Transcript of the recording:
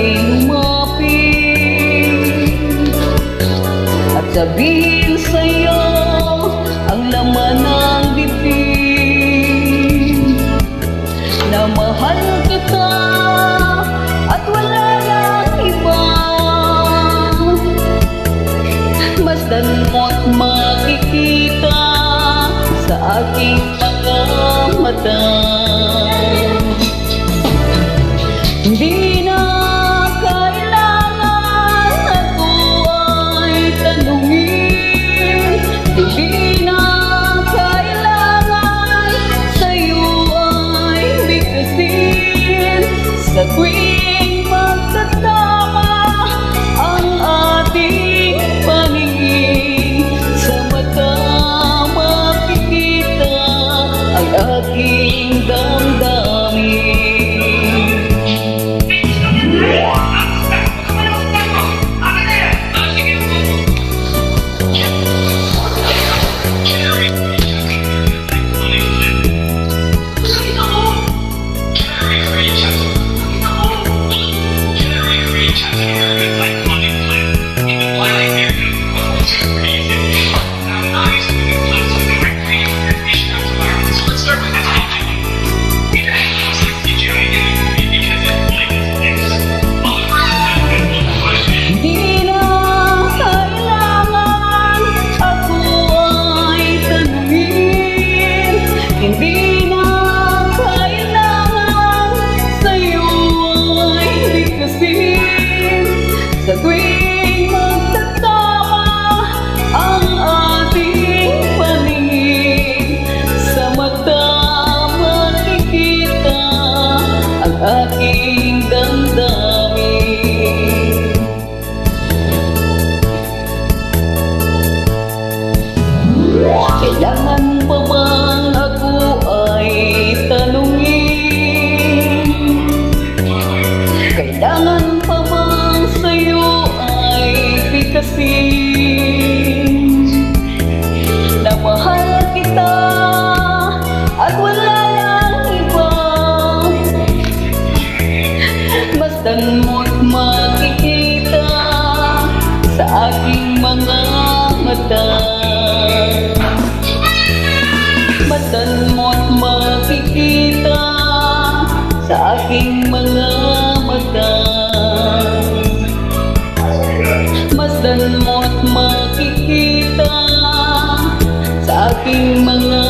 ay lumapit at sabihin sa'yo ang laman ng bibig na mahal kita at wala nang iba. Masdan mo't makikita sa aking mga mata. Hindi na kailangan ako ay tanungin, hindi na kailangan sa'yo ay bigkasin. Sa tuwing magkasama ang ating paningin, sa mata makikita ang aking damdamin. Hindi na kailangan sa'yo ay bigkasin. Sa tuwing magkasama ang ating paningin, sa mata makikita ang aking damdamin. Kailangan pa bang ako ay tanungin? Kailangan pa bang sa'yo ay bigkasin na mahal kita at wala nang iba? Masdan mo't makikita sa aking mga mata. Masdan mo't makikita sa aking mga mata. Masdan mo't makikita sa aking mga